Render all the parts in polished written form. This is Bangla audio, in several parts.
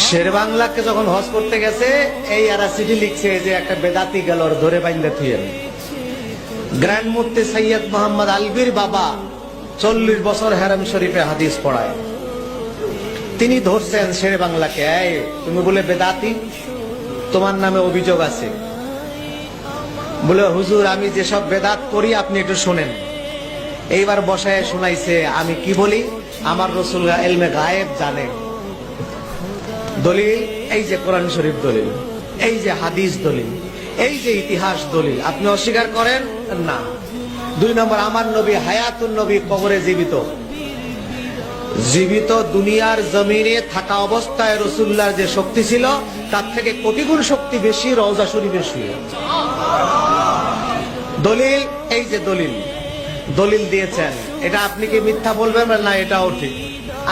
শের বাংলাকে যখন হজ করতে গেছে, এই এরা চিঠি লিখছে যে একটা বেদাতি গেল ধরে বাইন্দা থুয়েন। গ্র্যান্ড মুফতি সৈয়দ মোহাম্মদ আলবীর বাবা 40 বছর হারাম শরীফে হাদিস পড়ায়। তিনি ধরছেন শের বাংলাকে, এই তুমি বলে বেদাতি, তোমার নামে অভিযোগ আছে। বলে হুজুর আমি যেসব বেদাত করি আপনি একটু শোনেন। এইবার বসায় শোনাইছে আমি কি বলি, আমার রাসূল ইলমে গায়েব জানে। দলিল এই যে কোরআন শরীফ দলিল, এই যে হাদিস দলিল, এই যে ইতিহাস দলিল, আপনি অস্বীকার করেন না। 2 নম্বর, আমার নবী হায়াতুন নবী, কবরে জীবিত। জীবিত দুনিয়ার জমিনে থাকা অবস্থায় রাসূলুল্লাহর যে শক্তি ছিল তার থেকে কোটি গুণ শক্তি বেশি রওজা শরীফে শুয়ে। দলিল এই যে দলিল, দলিল দিয়েছেন, এটা আপনি কি মিথ্যা বলবেন না? এটাও ঠিক।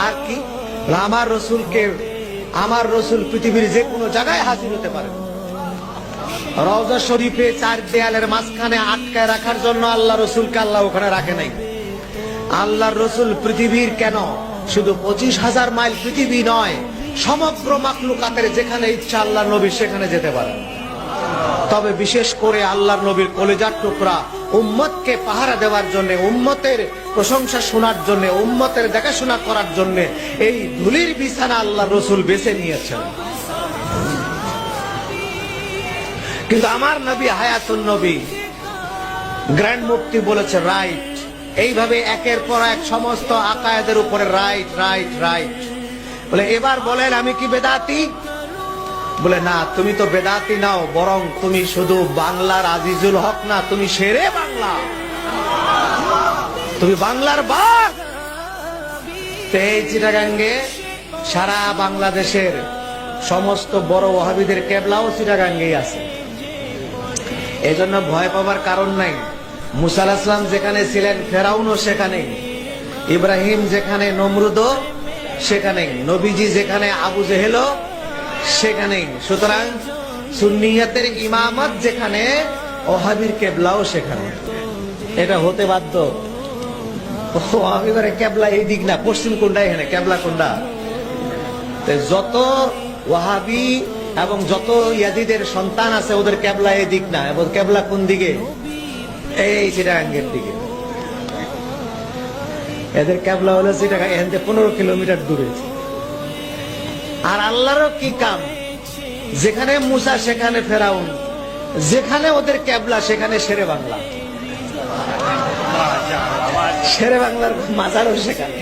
আর কি, আমার রসুল পৃথিবীর যে কোনো জায়গায় হাজির হতে পারে। রওজা শরীফে 4 দেয়ালের মাঝখানে আটকায় রাখার জন্য আল্লাহ রসুলকে আল্লাহ ওখানে রাখে নাই। আল্লাহর রসুল পৃথিবীর কেন শুধু 25,000 মাইল পৃথিবী নয়, সমগ্র মাখলুকাতের যেখানে ইচ্ছা আল্লাহ নবী সেখানে যেতে পারেন। তবে বিশেষ করে আল্লাহর নবীর কলিজার টুকরা উম্মতকে পাহারা দেওয়ার জন্য, উম্মতের প্রশংসা শোনার জন্য, উম্মতের দেখাশোনা করার জন্য এই ধুলির বিছানা আল্লাহ রসুল বেছে নিয়েছেন। কিন্তু আমার নবী হায়াতুন নবী, গ্র্যান্ড মুফতি বলেছে রাইট। এইভাবে একের পর এক সমস্ত আকায়েদের উপরে রাইট রাইট রাইট বলে। এবার বলেন আমি কি বেদাতি? বলে না, তুমি তো বেদাতি নাও, বরং তুমি শুধু বাংলার আজিজুল হক না, তুমি শেরে বাংলা, তুমি বাংলার বাঘ। এই চিটাগাঙ্গে সারা বাংলাদেশের সমস্ত বড় ওয়াহাবিদের কেবলাও চিটাগাঙ্গেই আছে। এই জন্য ভয় পাবার কারণ নাই। মুসা আলাইহিস সালাম যেখানে ছিলেন ফেরাউনও সেখানেই, ইব্রাহিম যেখানে নমরুদও সেখানেই, নবীজি যেখানে আবু জেহেলও সেখানেই। সুতরাং সুন্নিয়াতের ইমামত যেখানে, ওহাবির কেবলাও সেখানে। এটা হতে বাধ্য। ওহাবিদের কেবলা এই দিক না, পশ্চিম কোনটা, এখানে কেবলা কোনটা? যত ওয়াহাবি এবং যত ইয়াজিদের সন্তান আছে ওদের কেবলা এই দিক না, এবং কেবলা কোন দিকে? এই চিটাগাঙ্গের দিকে। এদের কেবলা হলো চিটাগাং, এখান থেকে 15 কিলোমিটার দূরে। আর আল্লাহরও কি কাম, যেখানে মুসা সেখানে ফেরাউন, যেখানে ওদের কেবলা সেখানে শেরে বাংলা, শেরে বাংলার মাজারও সেখানে।